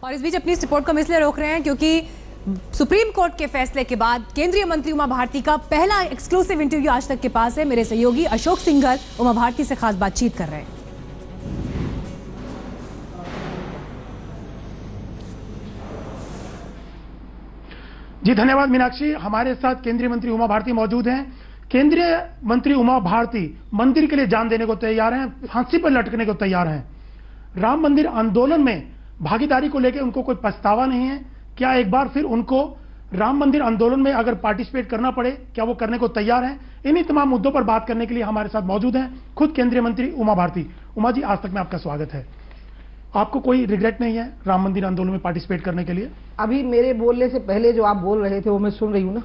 और इस बीच अपनी इस रिपोर्ट को हम इसलिए रोक रहे हैं क्योंकि सुप्रीम कोर्ट के फैसले के बाद केंद्रीय मंत्री उमा भारती का पहला एक्सक्लूसिव इंटरव्यू आज तक के पास है। मेरे सहयोगी अशोक सिंघल उमा भारती से खास बातचीत कर रहे हैं। जी धन्यवाद मीनाक्षी। हमारे साथ केंद्रीय मंत्री उमा भारती मौजूद हैं। केंद्रीय मंत्री उमा भारती मंदिर के लिए जान देने को तैयार हैं, फांसी पर लटकने को तैयार हैं। राम मंदिर आंदोलन में भागीदारी को लेकर उनको कोई पछतावा नहीं है। क्या एक बार फिर उनको राम मंदिर आंदोलन में अगर पार्टिसिपेट करना पड़े, क्या वो करने को तैयार हैं? इन्हीं तमाम मुद्दों पर बात करने के लिए हमारे साथ मौजूद हैं खुद केंद्रीय मंत्री उमा भारती। उमा जी, आज तक में आपका स्वागत है। आपको कोई रिग्रेट नहीं है राम मंदिर आंदोलन में पार्टिसिपेट करने के लिए? अभी मेरे बोलने से पहले जो आप बोल रहे थे वो मैं सुन रही हूँ ना,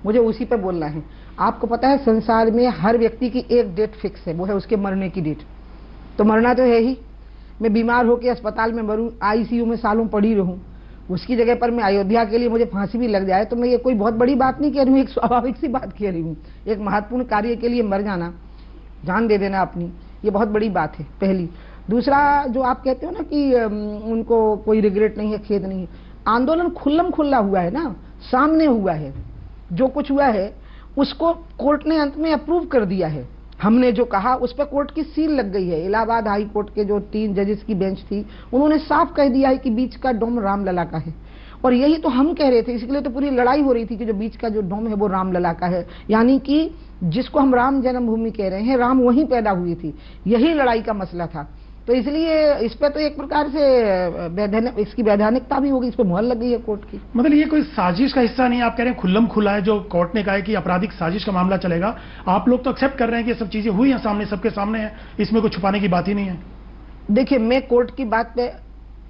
मुझे उसी पे बोलना है। आपको पता है संसार में हर व्यक्ति की एक डेट फिक्स है, वो है उसके मरने की डेट। तो मरना तो है ही। मैं बीमार होकर अस्पताल में मरूं, आईसीयू में सालों पड़ी रहूं, उसकी जगह पर मैं अयोध्या के लिए मुझे फांसी भी लग जाए तो मैं ये कोई बहुत बड़ी बात नहीं कह रही हूँ, एक स्वाभाविक सी बात कह रही हूँ। एक महत्वपूर्ण कार्य के लिए मर जाना, जान दे देना अपनी, ये बहुत बड़ी बात है पहली। दूसरा, जो आप कहते हो ना कि उनको कोई रिग्रेट नहीं है, खेद नहीं है, आंदोलन खुल्लम खुल्ला हुआ है ना, सामने हुआ है। जो कुछ हुआ है उसको कोर्ट ने अंत में अप्रूव कर दिया है। हमने जो कहा उस पर कोर्ट की सील लग गई है। इलाहाबाद हाई कोर्ट के जो 3 जजेस की बेंच थी, उन्होंने साफ कह दिया है कि बीच का डोम रामलला का है। और यही तो हम कह रहे थे, इसलिए तो पूरी लड़ाई हो रही थी कि जो बीच का जो डोम है वो रामलला का है, यानी कि जिसको हम राम जन्मभूमि कह रहे हैं, राम वहीं पैदा हुई थी, यही लड़ाई का मसला था। तो इसलिए इस पे तो एक प्रकार से इसकी वैधानिकता भी होगी, इस पे मुहर लग गई है कोर्ट की। मतलब ये कोई साजिश का हिस्सा नहीं, आप कह रहे हैं खुल्लम खुला है। जो कोर्ट ने कहा है कि आपराधिक साजिश का मामला चलेगा, आप लोग तो एक्सेप्ट कर रहे हैं कि ये सब चीजें हुई हैं, सामने सबके सामने है, इसमें कोई छुपाने की बात ही नहीं है। देखिए, मैं कोर्ट की बात पे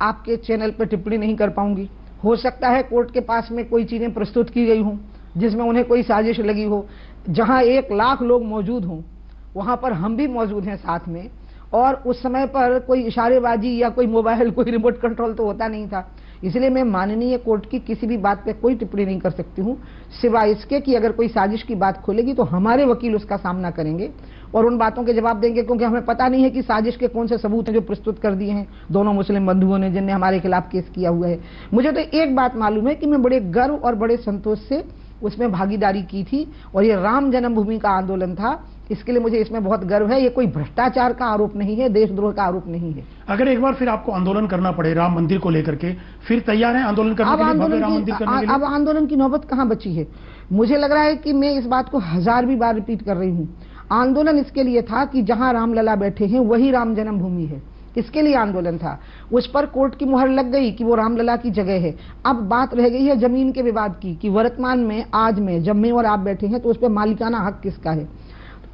आपके चैनल पे टिप्पणी नहीं कर पाऊंगी। हो सकता है कोर्ट के पास में कोई चीजें प्रस्तुत की गई हों जिसमें उन्हें कोई साजिश लगी हो। जहां 1 लाख लोग मौजूद हों, वहां पर हम भी मौजूद हैं साथ में, और उस समय पर कोई इशारेबाजी या कोई मोबाइल, कोई रिमोट कंट्रोल तो होता नहीं था। इसलिए मैं माननीय कोर्ट की किसी भी बात पे कोई टिप्पणी नहीं कर सकती हूँ, सिवाय इसके कि अगर कोई साजिश की बात खोलेगी तो हमारे वकील उसका सामना करेंगे और उन बातों के जवाब देंगे, क्योंकि हमें पता नहीं है कि साजिश के कौन से सबूत हैं जो प्रस्तुत कर दिए हैं दोनों मुस्लिम बंधुओं ने जिनने हमारे खिलाफ केस किया हुआ है। मुझे तो एक बात मालूम है कि मैं बड़े गर्व और बड़े संतोष से उसमें भागीदारी की थी, और ये राम जन्मभूमि का आंदोलन था, इसके लिए मुझे इसमें बहुत गर्व है। ये कोई भ्रष्टाचार का आरोप नहीं है, देशद्रोह का आरोप नहीं है। अगर एक बार फिर आपको आंदोलन करना पड़े राम मंदिर को लेकर के, फिर तैयार है आंदोलन करने के लिए, भव्य राम मंदिर करने के लिए? अब आंदोलन की नौबत कहाँ बची है? मुझे लग रहा है कि मैं इस बात को 1000वीं बार रिपीट कर रही हूँ। आंदोलन इसके लिए था कि जहां रामलला बैठे हैं वही राम जन्मभूमि है, इसके लिए आंदोलन था। उस पर कोर्ट की मुहर लग गई कि वो रामलला की जगह है। अब बात रह गई है जमीन के विवाद की, कि वर्तमान में, आज में जब मैं और आप बैठे हैं तो उस पर मालिकाना हक किसका है,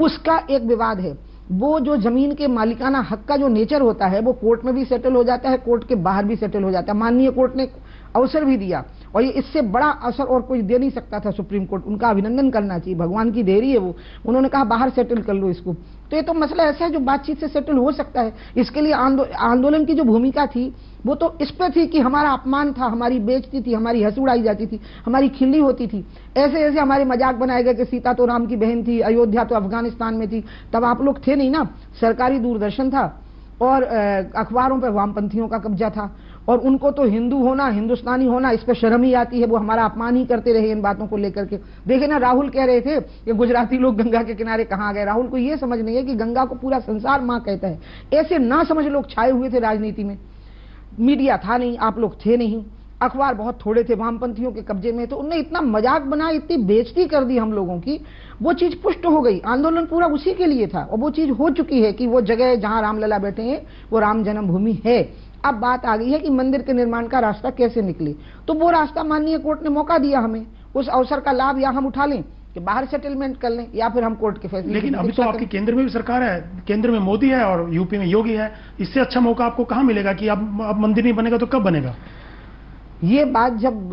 उसका एक विवाद है। वो जो जमीन के मालिकाना हक का जो नेचर होता है वो कोर्ट में भी सेटल हो जाता है, कोर्ट के बाहर भी सेटल हो जाता है। माननीय कोर्ट ने अवसर भी दिया, और ये इससे बड़ा अवसर और कोई दे नहीं सकता था सुप्रीम कोर्ट। उनका अभिनंदन करना चाहिए, भगवान की देरी है वो। उन्होंने कहा बाहर सेटल कर लो इसको। तो ये तो मसला ऐसा है जो बातचीत से सेटल हो सकता है। इसके लिए आंदोलन की जो भूमिका थी वो तो इस पे थी कि हमारा अपमान था, हमारी बेइज्जती थी, हमारी हंसी उड़ाई जाती थी, हमारी खिल्ली होती थी। ऐसे ऐसे हमारे मजाक बनाए गए कि सीता तो राम की बहन थी, अयोध्या तो अफगानिस्तान में थी। तब आप लोग थे नहीं ना, सरकारी दूरदर्शन था और अखबारों पर वामपंथियों का कब्जा था, और उनको तो हिंदू होना, हिंदुस्तानी होना, इस पर शर्म ही आती है। वो हमारा अपमान ही करते रहे इन बातों को लेकर के। देखे ना, राहुल कह रहे थे कि गुजराती लोग गंगा के किनारे कहाँ गए। राहुल को ये समझ नहीं है कि गंगा को पूरा संसार माँ कहता है। ऐसे ना समझ लोग छाए हुए थे राजनीति में। मीडिया था नहीं, आप लोग थे नहीं, अखबार बहुत थोड़े थे, वामपंथियों के कब्जे में। तो उनने इतना मजाक बनाया, इतनी बेइज्जती कर दी हम लोगों की, वो चीज पुष्ट हो गई। आंदोलन पूरा उसी के लिए था, और वो चीज हो चुकी है कि वो जगह जहां रामलला बैठे हैं वो राम जन्मभूमि है। अब बात आ गई है कि मंदिर के निर्माण का रास्ता कैसे निकले। तो वो रास्ता माननीय कोर्ट ने मौका दिया हमें, उस अवसर का लाभ या हम उठा लें कि बाहर सेटलमेंट कर लें, या फिर हम कोर्ट के फैसले। लेकिन अभी तो आपकी केंद्र में भी सरकार है, केंद्र में मोदी है और यूपी में योगी है। इससे अच्छा मौका आपको कहाँ मिलेगा कि अब मंदिर नहीं बनेगा तो कब बनेगा? ये बात जब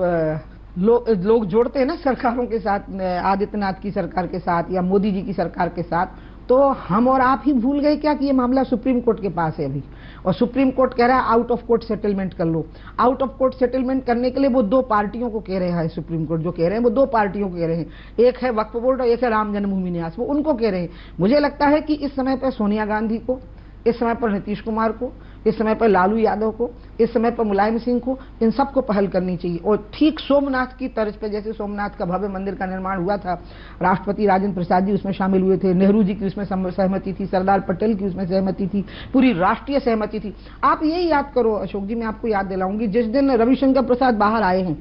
लोग जोड़ते हैं ना सरकारों के साथ, आदित्यनाथ की सरकार के साथ या मोदी जी की सरकार के साथ, तो हम और आप ही भूल गए क्या कि ये मामला सुप्रीम कोर्ट के पास है अभी, और सुप्रीम कोर्ट कह रहा है आउट ऑफ कोर्ट सेटलमेंट कर लो। आउट ऑफ कोर्ट सेटलमेंट करने के लिए वो 2 पार्टियों को कह रहे हैं, सुप्रीम कोर्ट जो कह रहे हैं वो 2 पार्टियों को कह रहे हैं, एक है वक्फ बोर्ड और एक है राम जन्मभूमि न्यास, वो उनको कह रहे हैं। मुझे लगता है कि इस समय पर सोनिया गांधी को, इस समय पर नीतीश कुमार को, इस समय पर लालू यादव को, इस समय पर मुलायम सिंह को, इन सबको पहल करनी चाहिए। और ठीक सोमनाथ की तर्ज पे, जैसे सोमनाथ का भव्य मंदिर का निर्माण हुआ था, राष्ट्रपति राजेंद्र प्रसाद जी उसमें शामिल हुए थे, नेहरू जी की उसमें सहमति थी, सरदार पटेल की उसमें सहमति थी, पूरी राष्ट्रीय सहमति थी। आप यही याद करो अशोक जी, मैं आपको याद दिलाऊंगी, जिस दिन रविशंकर प्रसाद बाहर आए हैं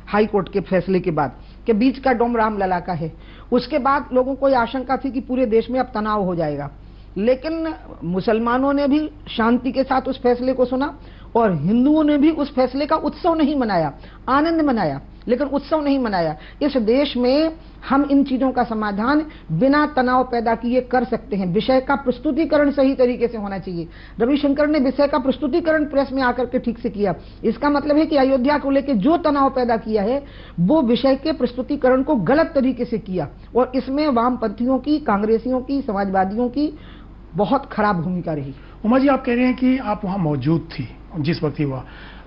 हाई कोर्ट के फैसले के बाद कि बीच का डोम रामलला का है, उसके बाद लोगों को आशंका थी कि पूरे देश में अब तनाव हो जाएगा। लेकिन मुसलमानों ने भी शांति के साथ उस फैसले को सुना और हिंदुओं ने भी उस फैसले का उत्सव नहीं मनाया, आनंद मनाया, लेकिन उत्सव नहीं मनाया। इस देश में हम इन चीजों का समाधान बिना तनाव पैदा किए कर सकते हैं। विषय का प्रस्तुतिकरण सही तरीके से होना चाहिए। रविशंकर ने विषय का प्रस्तुतिकरण प्रेस में आकर के ठीक से किया। इसका मतलब है कि अयोध्या को लेकर जो तनाव पैदा किया है वो विषय के प्रस्तुतिकरण को गलत तरीके से किया, और इसमें वामपंथियों की, कांग्रेसियों की, समाजवादियों की बहुत खराब भूमिका रही। उमा जी, आप कह रहे हैं कि आप वहां मौजूद थी जिस वक्त ही हुआ,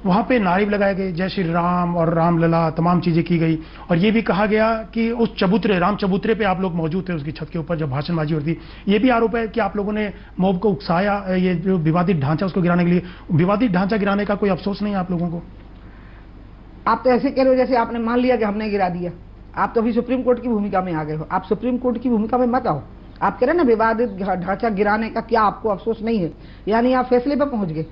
वहां पे नारे भी लगाए गए, जय श्री राम और रामलला, तमाम चीजें की गई, और ये भी कहा गया कि उस चबूतरे, राम चबूतरे पे आप लोग मौजूद थे, उसकी छत के ऊपर जब भाषणबाजी होती थी। ये भी आरोप है कि आप लोगों ने मॉब को उकसाया, ये जो विवादित ढांचा उसको गिराने के लिए। विवादित ढांचा गिराने का कोई अफसोस नहीं है आप लोगों को? आप तो ऐसे कह रहे हो जैसे आपने मान लिया कि हमने गिरा दिया। आप तो अभी सुप्रीम कोर्ट की भूमिका में आ गए हो। आप सुप्रीम कोर्ट की भूमिका में मत आओ। आप कह रहे हैं ना विवादित ढांचा गिराने का क्या आपको अफसोस नहीं है, यानी आप फैसले पर पहुंच गए।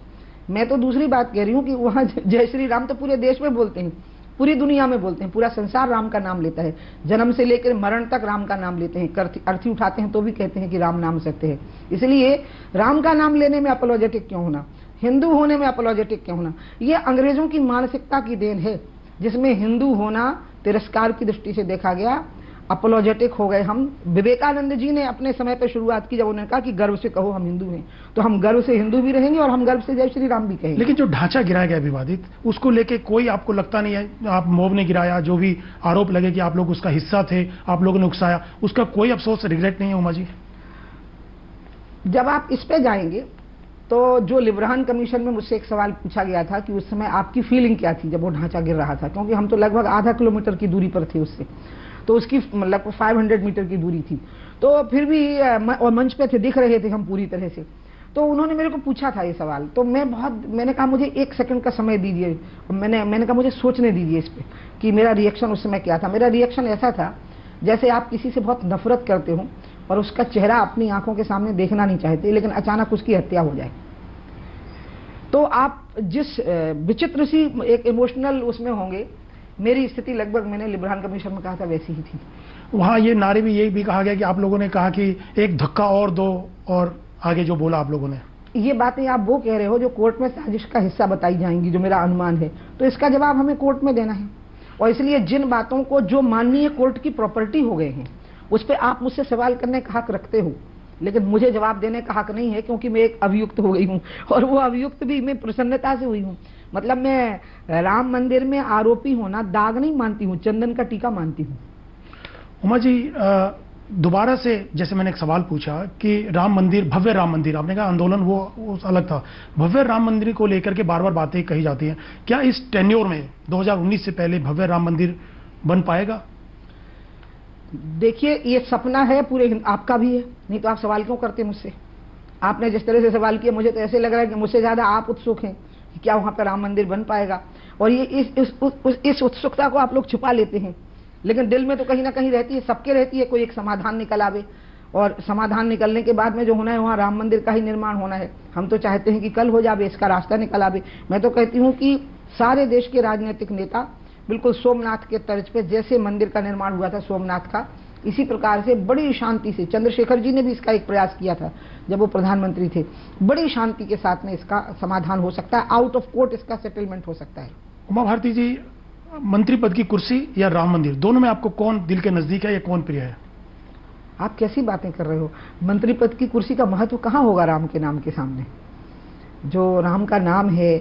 मैं तो दूसरी बात कह रही हूं कि वहां जय श्री राम तो पूरे देश में बोलते हैं, पूरी दुनिया में बोलते हैं, पूरा संसार राम का नाम लेता है, जन्म से लेकर मरण तक राम का नाम लेते हैं, अर्थी उठाते हैं तो भी कहते हैं कि राम नाम सत्य है। इसलिए राम का नाम लेने में अपोलोजेटिक क्यों होना, हिंदू होने में अपोलोजेटिक क्यों होना? ये अंग्रेजों की मानसिकता की देन है, जिसमें हिंदू होना तिरस्कार की दृष्टि से देखा गया, अपोलोजेटिक हो गए हम। विवेकानंद जी ने अपने समय पर शुरुआत की, जब उन्होंने कहा कि गर्व से कहो हम हिंदू हैं, तो हम गर्व से हिंदू भी रहेंगे और हम गर्व से जय श्री राम भी कहेंगे। लेकिन जो ढांचा गिराया गया विवादित, उसको लेके कोई आपको लगता नहीं है, आप मॉब ने गिराया, जो भी आरोप लगे कि आप लोग उसका हिस्सा थे, आप लोगों ने उकसाया, उसका कोई अफसोस, रिग्रेट नहीं है उमा जी? जब आप इस पे जाएंगे तो जो लिब्रान कमीशन में मुझसे एक सवाल पूछा गया था कि उस समय आपकी फीलिंग क्या थी जब वो ढांचा गिर रहा था, क्योंकि हम तो लगभग आधा किलोमीटर की दूरी पर थे उससे, तो उसकी लगभग 500 मीटर की दूरी थी, तो फिर भी और मंच पे थे, दिख रहे थे हम पूरी तरह से। तो उन्होंने मेरे को पूछा था ये सवाल, तो मैंने कहा मुझे 1 सेकंड का समय दीजिए, मैंने कहा मुझे सोचने दीजिए इस पे कि मेरा रिएक्शन उस समय क्या था। मेरा रिएक्शन ऐसा था जैसे आप किसी से बहुत नफरत करते हो और उसका चेहरा अपनी आंखों के सामने देखना नहीं चाहते, लेकिन अचानक उसकी हत्या हो जाए, तो आप जिस विचित्र सी एक इमोशनल उसमें होंगे, मेरी स्थिति लगभग मैंने लिब्रान कमीशन में कहा था वैसी ही थी। वहां ये नारे भी यही भी कहा गया कि आप लोगों ने कहा कि एक धक्का और दो, और आगे जो बोला आप लोगों ने, ये बातें आप वो कह रहे हो जो कोर्ट में साजिश का हिस्सा बताई जाएंगी, जो मेरा अनुमान है, तो इसका जवाब हमें कोर्ट में देना है। और इसलिए जिन बातों को जो माननीय कोर्ट की प्रॉपर्टी हो गए हैं उस पर आप मुझसे सवाल करने का हक रखते हो, लेकिन मुझे जवाब देने का हक नहीं है, क्योंकि मैं एक अभियुक्त हो गई हूँ, और वो अभियुक्त भी मैं प्रसन्नता से हुई हूँ। मतलब मैं राम मंदिर में आरोपी होना दाग नहीं मानती हूँ, चंदन का टीका मानती हूँ। उमा जी, दोबारा से जैसे मैंने एक सवाल पूछा कि राम मंदिर, भव्य राम मंदिर, आपने कहा आंदोलन वो अलग था, भव्य राम मंदिर को लेकर के बार बार बातें कही जाती हैं, क्या इस टेन्योर में 2019 से पहले भव्य राम मंदिर बन पाएगा? देखिए, ये सपना है पूरे, आपका भी है, नहीं तो आप सवाल क्यों करते मुझसे? आपने जिस तरह से सवाल किया, मुझे तो ऐसे लग रहा है कि मुझसे ज्यादा आप उत्सुक हैं कि क्या वहां पर राम मंदिर बन पाएगा, और ये इस उत्सुकता को आप लोग छुपा लेते हैं, लेकिन दिल में तो कहीं ना कहीं रहती है, सबके रहती है, कोई एक समाधान निकल आवे, और समाधान निकलने के बाद में जो होना है वहां राम मंदिर का ही निर्माण होना है। हम तो चाहते हैं कि कल हो जावे, इसका रास्ता निकल आवे। मैं तो कहती हूँ कि सारे देश के राजनीतिक नेता बिल्कुल सोमनाथ के तर्ज पे, जैसे मंदिर का निर्माण हुआ था सोमनाथ का, इसी प्रकार से बड़ी शांति से, चंद्रशेखर जी ने भी इसका एक प्रयास किया था जब वो प्रधानमंत्री थे, बड़ी शांति के साथ में इसका समाधान हो सकता है, आउट ऑफ कोर्ट इसका सेटलमेंट हो सकता है। उमा भारती जी, मंत्री पद की कुर्सी या राम मंदिर, दोनों में आपको कौन दिल के नजदीक है या कौन प्रिय है? आप कैसी बातें कर रहे हो? मंत्री पद की कुर्सी का महत्व कहाँ होगा राम के नाम के सामने? जो राम का नाम है,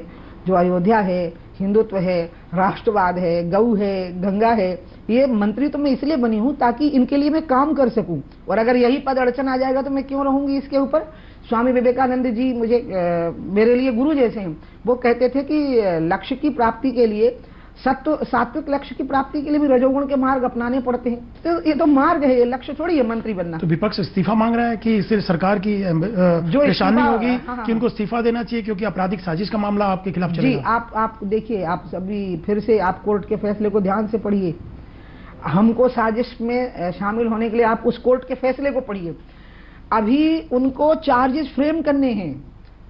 जो अयोध्या है, हिंदुत्व है, राष्ट्रवाद है, गौ है, गंगा है, ये मंत्री तो मैं इसलिए बनी हूं ताकि इनके लिए मैं काम कर सकूं, और अगर यही पद अड़चन आ जाएगा तो मैं क्यों रहूंगी इसके ऊपर। स्वामी विवेकानंद जी मेरे लिए गुरु जैसे हैं। वो कहते थे कि लक्ष्य की प्राप्ति के लिए सात्विक लक्ष्य की प्राप्ति के लिए भी रजोगुण के मार्ग अपनाने पड़ते हैं। तो ये तो मार्ग है, ये लक्ष्य थोड़ी है मंत्री बनना। तो विपक्ष इस्तीफा मांग रहा है कि इससे सरकार की जो परेशानी होगी कि उनको इस्तीफा देना चाहिए, क्योंकि आपराधिक साजिश का मामला आपके खिलाफ चलेगा। जी, आप देखिए, आप सभी फिर से आप कोर्ट के फैसले को ध्यान से पढ़िए। हमको साजिश में शामिल होने के लिए आप उस कोर्ट के फैसले को पढ़िए। अभी उनको चार्जेस फ्रेम करने हैं।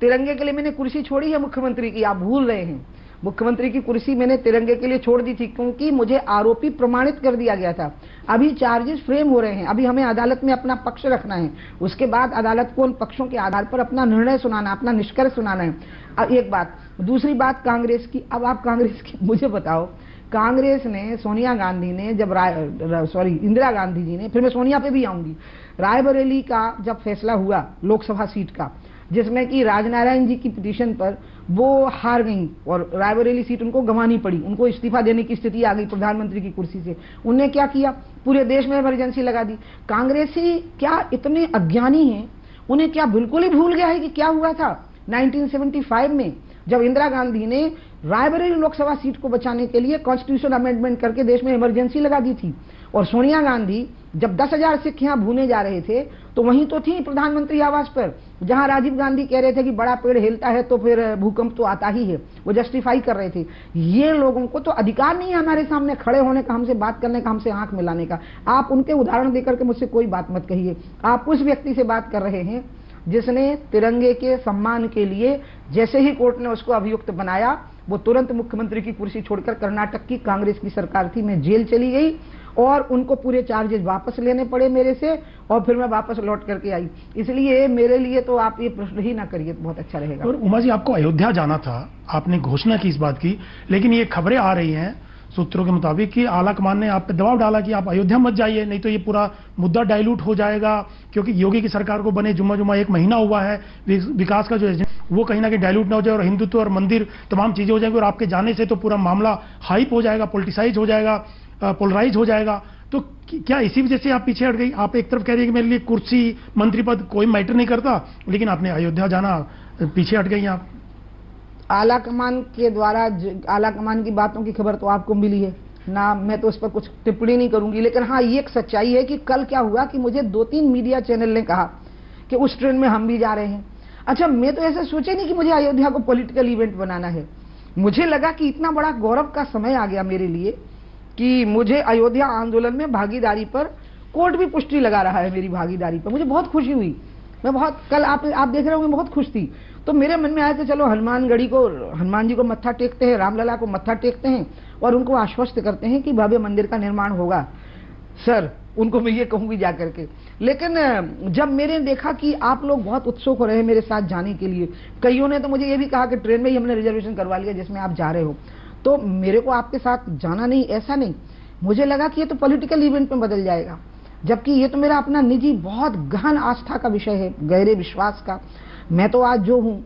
तिरंगे के लिए मैंने कुर्सी छोड़ी है मुख्यमंत्री की, आप भूल रहे हैं। मुख्यमंत्री की कुर्सी मैंने तिरंगे के लिए छोड़ दी थी, क्योंकि मुझे आरोपी प्रमाणित कर दिया गया था। अभी चार्जेस फ्रेम हो रहे हैं, अभी हमें अदालत में अपना पक्ष रखना है, उसके बाद अदालत को उन पक्षों के आधार पर अपना निर्णय सुनाना, अपना निष्कर्ष सुनाना है। अब एक बात, दूसरी बात कांग्रेस की। अब आप कांग्रेस की मुझे बताओ, कांग्रेस ने, सोनिया गांधी ने जब इंदिरा गांधी जी ने, फिर मैं सोनिया पे भी आऊंगी, रायबरेली का जब फैसला हुआ लोकसभा सीट का, जिसमें कि राजनारायण जी की पिटीशन पर वो हार गई और रायबरेली सीट उनको गंवानी पड़ी, उनको इस्तीफा देने की स्थिति आ गई प्रधानमंत्री की कुर्सी से। उन्हें क्या किया, पूरे देश में इमरजेंसी लगा दी। कांग्रेसी क्या इतने अज्ञानी हैं, उन्हें क्या बिल्कुल ही भूल गया है कि क्या हुआ था 1975 में, जब इंदिरा गांधी ने रायबरेली लोकसभा सीट को बचाने के लिए कॉन्स्टिट्यूशन अमेंडमेंट करके देश में इमरजेंसी लगा दी थी। और सोनिया गांधी जब 10,000 सिख यहाँ भूने जा रहे थे तो वहीं तो थी प्रधानमंत्री आवास पर, जहां राजीव गांधी कह रहे थे कि बड़ा पेड़ हिलता है तो फिर भूकंप तो आता ही है, वो जस्टिफाई कर रहे थे। ये लोगों को तो अधिकार नहीं है हमारे सामने खड़े होने का, हमसे बात करने का, हमसे आंख मिलाने का। आप उनके उदाहरण देकर के मुझसे कोई बात मत कहिए। आप उस व्यक्ति से बात कर रहे हैं जिसने तिरंगे के सम्मान के लिए, जैसे ही कोर्ट ने उसको अभियुक्त बनाया, वो तुरंत मुख्यमंत्री की कुर्सी छोड़कर कर्नाटक की कांग्रेस की सरकार थी में जेल चली गई और उनको पूरे चार्जेस वापस लेने पड़े मेरे से, और फिर मैं वापस लौट करके आई। इसलिए मेरे लिए तो आप ये प्रश्न ही ना करिए, बहुत अच्छा रहेगा। और उमा जी, आपको अयोध्या जाना था, आपने घोषणा की इस बात की, लेकिन ये खबरें आ रही हैं सूत्रों के मुताबिक कि आला कमान ने आप पे दबाव डाला कि आप अयोध्या मत जाइए, नहीं तो ये पूरा मुद्दा डाइल्यूट हो जाएगा, क्योंकि योगी की सरकार को बने जुम्मा 1 महीना हुआ है, विकास का जो एजेंडा वो कहीं ना कहीं डाइल्यूट ना हो जाए और हिंदुत्व और मंदिर तमाम चीजें हो जाएंगी, और आपके जाने से तो पूरा मामला हाइप हो जाएगा, पोलिटिसाइज हो जाएगा, पोलराइज हो जाएगा। तो क्या इसी वजह से आप पीछे हट गई? आप एक तरफ कह रही है कि मेरे लिए कुर्सी, मंत्री पद कोई मैटर नहीं करता, लेकिन आपने अयोध्या जाना, पीछे हट गई आप। आला कमान के द्वारा, आला कमान की बातों की खबर तो आपको मिली है ना, मैं तो उस पर कुछ टिप्पणी नहीं करूंगी। लेकिन हाँ, ये एक सच्चाई है कि कल क्या हुआ कि मुझे 2-3 मीडिया चैनल ने कहा कि उस ट्रेन में हम भी जा रहे हैं। अच्छा, मैं तो ऐसा सोचा नहीं कि मुझे अयोध्या को पॉलिटिकल इवेंट बनाना है। मुझे लगा कि इतना बड़ा गौरव का समय आ गया मेरे लिए कि मुझे अयोध्या आंदोलन में भागीदारी पर कोर्ट भी पुष्टि लगा रहा है मेरी भागीदारी पर। मुझे बहुत खुशी हुई, मैं बहुत, कल आप देख रहे हो, मैं बहुत खुश थी। तो मेरे मन में आया कि चलो हनुमानगढ़ी को, हनुमान जी को मत्था टेकते हैं, रामलला को मत्था टेकते हैं और उनको आश्वस्त करते हैं कि भव्य मंदिर का निर्माण होगा। सर, उनको मैं ये कहूंगी जाकर के। लेकिन जब मैंने देखा कि आप लोग बहुत उत्सुक हो रहे हैं मेरे साथ जाने के लिए, कईयों ने तो मुझे ये भी कहा कि ट्रेन में ही हमने रिजर्वेशन करवा लिया जिसमें आप जा रहे हो, तो मेरे को आपके साथ जाना नहीं, ऐसा नहीं। मुझे लगा कि ये तो पॉलिटिकल इवेंट में बदल जाएगा, जबकि ये तो मेरा अपना निजी बहुत गहन आस्था का विषय है, गहरे विश्वास का। मैं तो आज जो हूँ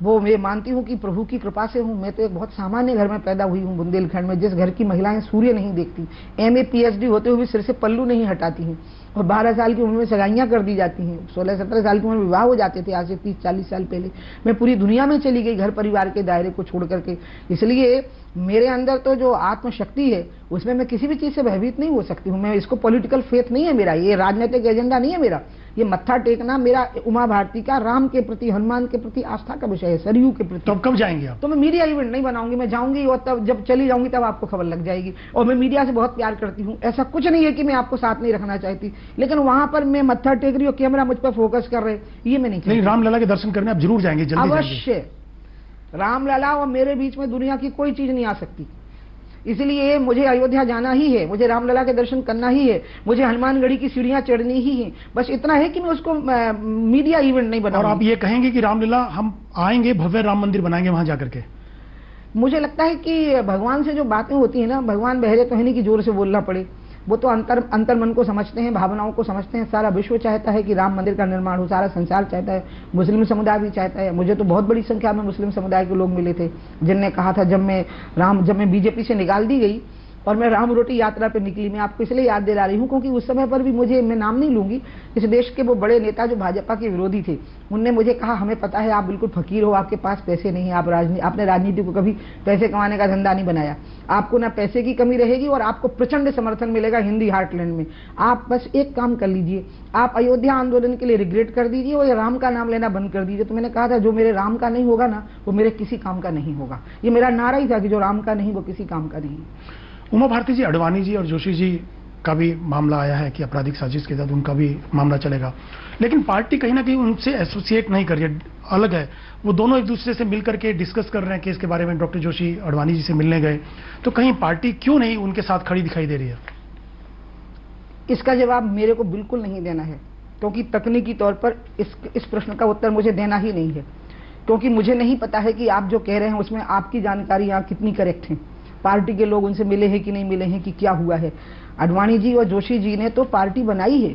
वो मैं मानती हूँ कि प्रभु की कृपा से हूँ। मैं तो एक बहुत सामान्य घर में पैदा हुई हूँ, बुंदेलखंड में, जिस घर की महिलाएं सूर्य नहीं देखती, MA PhD होते हुए भी सिर से पल्लू नहीं हटाती हैं, और 12 साल की उम्र में सगाइयाँ कर दी जाती हैं, 16-17 साल की उम्र में विवाह हो जाते थे आज से 30-40 साल पहले। मैं पूरी दुनिया में चली गई घर परिवार के दायरे को छोड़ करके। इसलिए मेरे अंदर तो जो आत्मशक्ति है उसमें मैं किसी भी चीज से भयभीत नहीं हो सकती हूँ। मैं इसको पॉलिटिकल फेथ नहीं है मेरा, ये राजनीतिक एजेंडा नहीं है मेरा। ये मत्था टेकना मेरा उमा भारती का, राम के प्रति, हनुमान के प्रति आस्था का विषय है, सरयू के प्रति। तो कब जाएंगे आप? तो मैं मीडिया इवेंट नहीं बनाऊंगी, मैं जाऊंगी और तब जब चली जाऊंगी तब आपको खबर लग जाएगी। और मैं मीडिया से बहुत प्यार करती हूँ, ऐसा कुछ नहीं है कि मैं आपको साथ नहीं रखना चाहती, लेकिन वहां पर मैं मत्था टेक रही हूँ, कैमरा मुझ पर फोकस कर रहे, ये मैं नहीं चाहती। रामलला के दर्शन करने आप जरूर जाएंगे, जल्दी अवश्य। रामलला और मेरे बीच में दुनिया की कोई चीज नहीं आ सकती, इसलिए मुझे अयोध्या जाना ही है, मुझे रामलला के दर्शन करना ही है, मुझे हनुमानगढ़ी की सीढ़ियां चढ़नी ही है। बस इतना है कि मैं उसको मीडिया इवेंट नहीं बनाऊंगी। और आप ये कहेंगे कि रामलला हम आएंगे, भव्य राम मंदिर बनाएंगे वहां जाकर के? मुझे लगता है कि भगवान से जो बातें होती है ना, भगवान बहरे तो है नहीं कि जोर से बोलना पड़े, वो तो अंतर मन को समझते हैं, भावनाओं को समझते हैं। सारा विश्व चाहता है कि राम मंदिर का निर्माण हो, सारा संसार चाहता है, मुस्लिम समुदाय भी चाहता है। मुझे तो बहुत बड़ी संख्या में मुस्लिम समुदाय के लोग मिले थे जिनने कहा था, जब मैं बीजेपी से निकाल दी गई और मैं राम रोटी यात्रा पे निकली। मैं आपको इसलिए याद दिला रही हूँ क्योंकि उस समय पर भी मुझे, मैं नाम नहीं लूंगी, इस देश के वो बड़े नेता जो भाजपा के विरोधी थे, उनने मुझे कहा हमें पता है आप बिल्कुल फकीर हो, आपके पास पैसे नहीं है, आपने राजनीति को कभी पैसे कमाने का धंधा नहीं बनाया, आपको ना पैसे की कमी रहेगी और आपको प्रचंड समर्थन मिलेगा हिंदी हार्टलैंड में। आप बस एक काम कर लीजिए, आप अयोध्या आंदोलन के लिए रिग्रेट कर दीजिए और ये राम का नाम लेना बंद कर दीजिए। तो मैंने कहा था जो मेरे राम का नहीं होगा ना वो मेरे किसी काम का नहीं होगा। ये मेरा नारा ही था कि जो राम का नहीं वो किसी काम का नहीं। उमा भारती जी, अडवाणी जी और जोशी जी का भी मामला आया है कि आपराधिक साजिश के तहत उनका भी मामला चलेगा, लेकिन पार्टी कहीं ना कहीं उनसे एसोसिएट नहीं कर रही है, अलग है। वो दोनों एक दूसरे से मिलकर के डिस्कस कर रहे हैं केस के बारे में। डॉक्टर जोशी अडवाणी जी से मिलने गए, तो कहीं पार्टी क्यों नहीं उनके साथ खड़ी दिखाई दे रही है? इसका जवाब मेरे को बिल्कुल नहीं देना है, क्योंकि तकनीकी तौर पर इस प्रश्न का उत्तर मुझे देना ही नहीं है, क्योंकि मुझे नहीं पता है कि आप जो कह रहे हैं उसमें आपकी जानकारी यहाँ कितनी करेक्ट है, पार्टी के लोग उनसे मिले हैं कि नहीं मिले हैं, कि क्या हुआ है। अडवाणी जी और जोशी जी ने तो पार्टी बनाई है,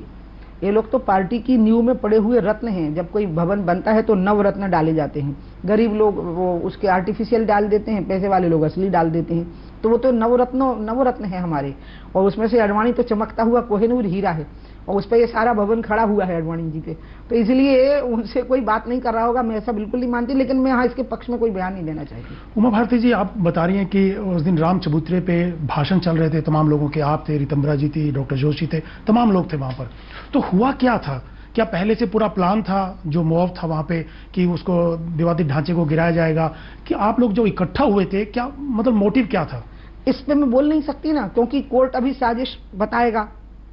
ये लोग तो पार्टी की नींव में पड़े हुए रत्न हैं। जब कोई भवन बनता है तो नवरत्न डाले जाते हैं, गरीब लोग वो उसके आर्टिफिशियल डाल देते हैं, पैसे वाले लोग असली डाल देते हैं। तो वो तो नवरत्न है हमारे, और उसमें से अडवाणी तो चमकता हुआ कोहिनूर हीरा है, और उस पर ये सारा भवन खड़ा हुआ है अडवाणी जी पे। तो इसलिए उनसे कोई बात नहीं कर रहा होगा, मैं ऐसा बिल्कुल नहीं मानती, लेकिन मैं यहाँ इसके पक्ष में कोई बयान नहीं देना चाहती। उमा भारती जी, आप बता रही हैं कि उस दिन राम चबूतरे पे भाषण चल रहे थे तमाम लोगों के, आप थे, रितंबरा जी थी, डॉक्टर जोशी थे, तमाम लोग थे वहां पर। तो हुआ क्या था? क्या पहले से पूरा प्लान था जो मुआव था वहां पे कि उसको विवादित ढांचे को गिराया जाएगा, कि आप लोग जो इकट्ठा हुए थे, क्या मतलब मोटिव क्या था? इस पे मैं बोल नहीं सकती ना, क्योंकि कोर्ट अभी साजिश बताएगा,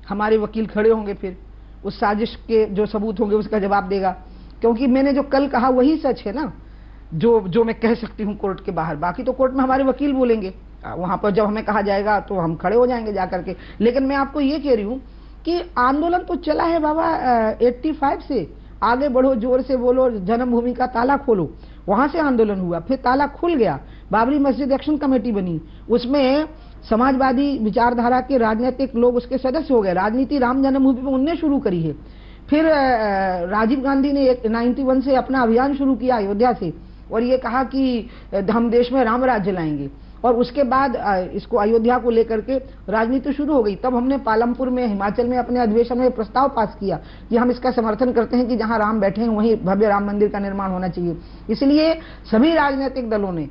हमारे वकील खड़े होंगे, फिर उस साजिश के जो सबूत होंगे उसका जवाब देगा। क्योंकि मैंने जो कल कहा वही सच है ना, जो मैं कह सकती हूँ कोर्ट के बाहर। बाकी तो कोर्ट में हमारे वकील बोलेंगे, वहां पर जब हमें कहा जाएगा तो हम खड़े हो जाएंगे जाकर के। लेकिन मैं आपको ये कह रही हूँ कि आंदोलन तो चला है बाबा 85 से, आगे बढ़ो, जोर से बोलो, जन्मभूमि का ताला खोलो, वहां से आंदोलन हुआ, फिर ताला खुल गया, बाबरी मस्जिद एक्शन कमेटी बनी, उसमें समाजवादी विचारधारा के राजनीतिक लोग उसके सदस्य हो गए, राजनीति राम जन्मभूमि में उनने शुरू करी है। फिर राजीव गांधी ने 91 से अपना अभियान शुरू किया अयोध्या से, और ये कहा कि हम देश में राम राज्य लाएंगे, और उसके बाद इसको अयोध्या को लेकर के राजनीति शुरू हो गई। तब हमने पालमपुर में, हिमाचल में अपने अधिवेशन में प्रस्ताव पास किया कि हम इसका समर्थन करते हैं कि जहां राम बैठे हैं वहीं भव्य राम मंदिर का निर्माण होना चाहिए। इसलिए सभी राजनीतिक दलों ने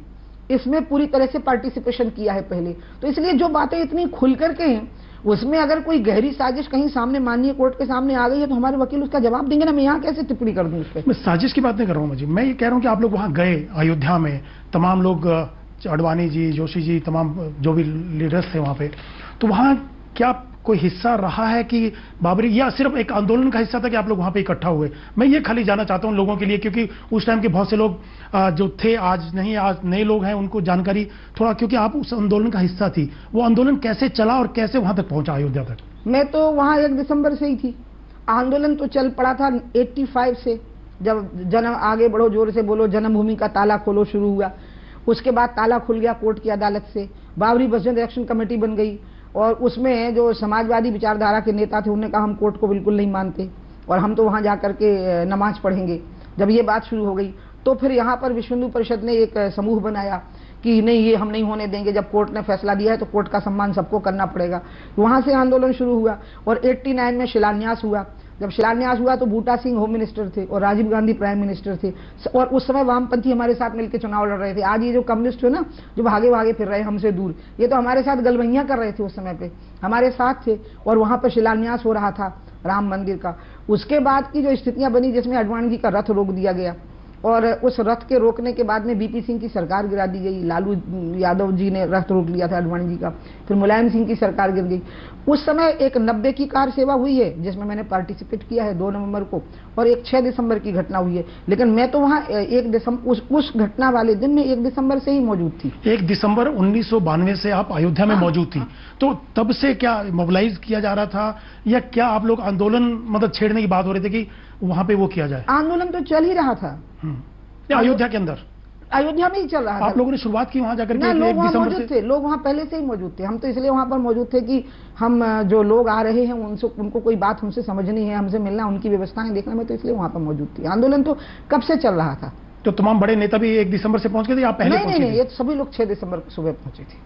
इसमें पूरी तरह से पार्टिसिपेशन किया है पहले। तो इसलिए जो बातें इतनी खुल करके हैं, उसमें अगर कोई गहरी साजिश कहीं सामने माननीय कोर्ट के सामने आ गई है तो हमारे वकील उसका जवाब देंगे ना। मैं यहाँ कैसे टिप्पणी कर दूं उस पर? मैं साजिश की बात नहीं कर रहा हूँ जी, मैं ये कह रहा हूँ कि आप लोग वहां गए अयोध्या में, तमाम लोग, अडवाणी जी, जोशी जी, तमाम जो भी लीडर्स थे वहां पे, तो वहां क्या कोई हिस्सा रहा है कि बाबरी, या सिर्फ एक आंदोलन का हिस्सा था कि आप लोग वहां पे इकट्ठा हुए? मैं ये खाली जानना चाहता हूं लोगों के लिए, क्योंकि उस टाइम के बहुत से लोग जो थे, आज नहीं, आज नए लोग हैं, उनको जानकारी थोड़ा, क्योंकि आप उस आंदोलन का हिस्सा थी, वो आंदोलन कैसे चला और कैसे वहां तक पहुंचा, अयोध्या तक? मैं तो वहां 1 दिसंबर से ही थी। आंदोलन तो चल पड़ा था 85 से, जब आगे बढ़ो, जोर से बोलो, जन्मभूमि का ताला खोलो शुरू हुआ। उसके बाद ताला खुल गया कोर्ट की अदालत से, बाबरी मस्जिद एक्शन कमेटी बन गई, और उसमें जो समाजवादी विचारधारा के नेता थे उन्होंने कहा हम कोर्ट को बिल्कुल नहीं मानते और हम तो वहां जाकर के नमाज पढ़ेंगे। जब ये बात शुरू हो गई तो फिर यहाँ पर विश्व हिंदू परिषद ने एक समूह बनाया कि नहीं, ये हम नहीं होने देंगे, जब कोर्ट ने फैसला दिया है तो कोर्ट का सम्मान सबको करना पड़ेगा। वहां से आंदोलन शुरू हुआ और 89 में शिलान्यास हुआ। जब शिलान्यास हुआ तो बूटा सिंह होम मिनिस्टर थे और राजीव गांधी प्राइम मिनिस्टर थे, और उस समय वामपंथी हमारे साथ मिलकर चुनाव लड़ रहे थे। आज ये जो कम्युनिस्ट है ना, जो भागे भागे फिर रहे हमसे दूर, ये तो हमारे साथ गलबैया कर रहे थे उस समय पे, हमारे साथ थे, और वहां पर शिलान्यास हो रहा था राम मंदिर का। उसके बाद की जो स्थितियां बनी, जिसमें अडवाणी जी का रथ रोक दिया गया, और उस रथ के रोकने के बाद में बीपी सिंह की सरकार गिरा दी गई, लालू यादव जी ने रथ रोक लिया था अडवाणी जी का, फिर मुलायम सिंह की सरकार गिर गई। उस समय एक 90 की कार सेवा हुई है जिसमें मैंने पार्टिसिपेट किया है 2 नवंबर को, और एक 6 दिसंबर की घटना हुई है। लेकिन मैं तो वहाँ 1 दिसंबर, उस घटना वाले दिन में 1 दिसंबर से ही मौजूद थी। 1 दिसंबर 1992 से आप अयोध्या में मौजूद थी, तो तब से क्या मोबिलाइज किया जा रहा था, या क्या आप लोग आंदोलन मतलब छेड़ने की बात हो रही थी कि वहां पे वो किया जाए? आंदोलन तो चल ही रहा था अयोध्या के अंदर, अयोध्या में ही चल रहा था। आप लोगों ने शुरुआत की वहां जाकर के? लोग वहां मौजूद थे, लोग वहां पहले से ही मौजूद थे। हम तो इसलिए वहां पर मौजूद थे कि हम जो लोग आ रहे हैं उनको कोई बात हमसे समझनी है, हमसे मिलना, उनकी व्यवस्थाएं देखना, में तो इसलिए वहां पर मौजूद थी। आंदोलन तो कब से चल रहा था। तो तमाम बड़े नेता भी 1 दिसंबर से पहुंच गए थे, आप पहले? नहीं, ये सभी लोग 6 दिसंबर को सुबह पहुंचे थे।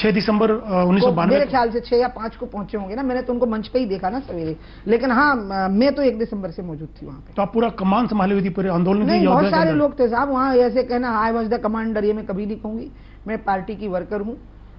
6 दिसंबर 1992 मेरे ख्याल से 6 या 5 को पहुंचे होंगे ना, मैंने तो उनको मंच पे ही देखा ना सवेरे। लेकिन हाँ, मैं तो 1 दिसंबर से मौजूद थी वहां पे। तो आप पूरा कमान संभाले हुई थी पूरे आंदोलन की? नहीं, बहुत सारे लोग थे साहब वहाँ। ऐसे कहना आई वॉज द कमांडर, ये मैं कभी नहीं कहूंगी। मैं पार्टी की वर्कर हूँ,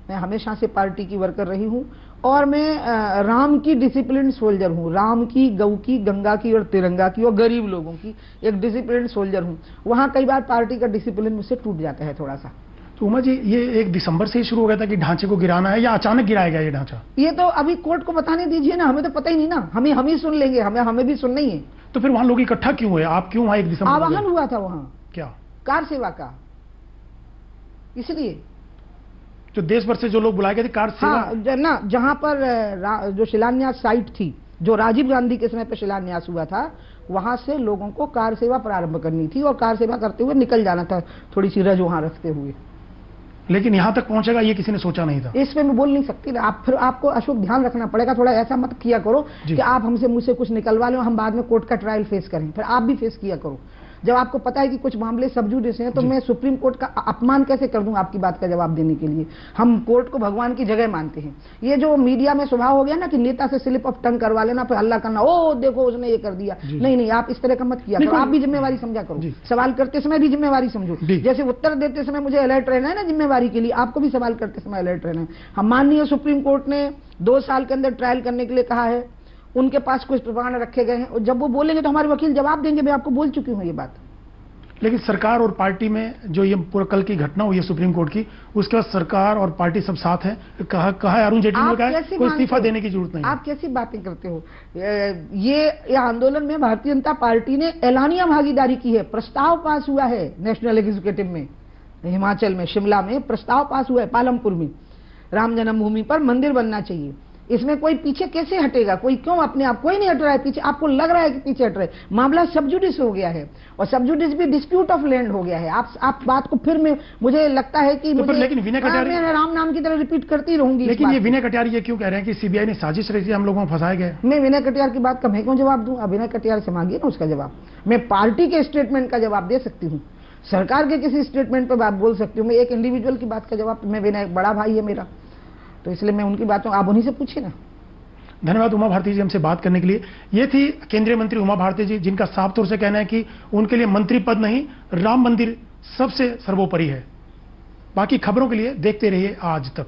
मैं हमेशा से पार्टी की वर्कर रही हूँ, और मैं राम की डिसिप्लिन सोल्जर हूँ। राम की, गऊ की, गंगा की और तिरंगा की और गरीब लोगों की एक डिसिप्लिन सोल्जर हूँ। वहाँ कई बार पार्टी का डिसिप्लिन मुझसे टूट जाता है थोड़ा सा। तो उमा जी, ये 1 दिसंबर से ही शुरू हो गया था कि ढांचे को गिराना है, या अचानक गिराया गया ये ढांचा? ये तो अभी कोर्ट को बताने दीजिए ना, हमें तो पता ही नहीं ना। हम ही सुन लेंगे, हमें भी सुनना ही है। तो फिर वहां लोग इकट्ठा क्यों हुए? आप क्यों वहां 1 दिसंबर? आवाहन हुआ था वहां, क्या? कार सेवा का, इसलिए जो देश भर से जो लोग बुलाए गए थे कार सेवा। हाँ, जहां पर जो शिलान्यास साइट थी, जो राजीव गांधी के समय पर शिलान्यास हुआ था, वहां से लोगों को कार सेवा प्रारंभ करनी थी और कार सेवा करते हुए निकल जाना था, थोड़ी सी रज वहां रखते हुए। लेकिन यहां तक पहुंचेगा ये किसी ने सोचा नहीं था। इस पे मैं बोल नहीं सकती ना। फिर आपको अशोक ध्यान रखना पड़ेगा, थोड़ा ऐसा मत किया करो कि आप मुझसे कुछ निकलवा लो, हम बाद में कोर्ट का ट्रायल फेस करें। फिर आप भी फेस किया करो। जब आपको पता है कि कुछ मामले सब जुडिस हैं, तो मैं सुप्रीम कोर्ट का अपमान कैसे कर दूं आपकी बात का जवाब देने के लिए? हम कोर्ट को भगवान की जगह मानते हैं। ये जो मीडिया में स्वभाव हो गया ना कि नेता से स्लिप ऑफ टंग करवा लेना, फिर हल्ला करना, ओ देखो उसने ये कर दिया। नहीं, आप इस तरह का मत किया करो। आप भी जिम्मेवारी समझा करो। सवाल करते समय भी जिम्मेवारी समझो। जैसे उत्तर देते समय मुझे अलर्ट रहना है ना जिम्मेवारी के लिए, आपको भी सवाल करते समय अलर्ट रहना है। हम माननीय सुप्रीम कोर्ट ने 2 साल के अंदर ट्रायल करने के लिए कहा है। उनके पास कुछ प्रमाण रखे गए हैं, और जब वो बोलेंगे तो हमारे वकील जवाब देंगे। मैं आपको बोल चुकी हूँ ये बात। लेकिन सरकार और पार्टी में जो ये पूरा कल की घटना हुई है सुप्रीम कोर्ट की, उसके बाद सरकार और पार्टी सब साथ है। कहा है अरुण जेटली ने, कहा कोई इस्तीफा देने की जरूरत नहीं। आप कैसी बातें करते हो? ये आंदोलन में भारतीय जनता पार्टी ने ऐलानिया भागीदारी की है। प्रस्ताव पास हुआ है नेशनल एग्जीक्यूटिव में, हिमाचल में, शिमला में प्रस्ताव पास हुआ है, पालमपुर में राम जन्मभूमि पर मंदिर बनना चाहिए। इसमें कोई पीछे कैसे हटेगा? कोई क्यों? अपने आप कोई नहीं हट रहा है पीछे। आपको लग रहा है कि पीछे हट रहे हैं। मामला सब जुडिस हो गया है, और सब जुडिस भी डिस्प्यूट ऑफ लैंड हो गया है। आप बात को फिर मुझे लगता है कि तो लेकिन विनय कटियार, मैं राम नाम की तरह रिपीट करती रहूंगी। लेकिन ये विनय कटियार ये क्यों कह रहे हैं कि सीबीआई ने साजिश रची, हम लोगों को फंसाए गए? मैं विनय कटियार की बात का मैं क्यों जवाब दूं? विनय कटियार से मांगिए ना उसका जवाब। मैं पार्टी के स्टेटमेंट का जवाब दे सकती हूँ, सरकार के किसी स्टेटमेंट पर बात बोल सकती हूँ। मैं एक इंडिविजुअल की बात का जवाब, मैं विनय बड़ा भाई है मेरा, तो इसलिए मैं उनकी बातों, आप उन्हीं से पूछिए ना। धन्यवाद उमा भारती जी हमसे बात करने के लिए। ये थी केंद्रीय मंत्री उमा भारती जी, जिनका साफ तौर से कहना है कि उनके लिए मंत्री पद नहीं, राम मंदिर सबसे सर्वोपरि है। बाकी खबरों के लिए देखते रहिए आज तक।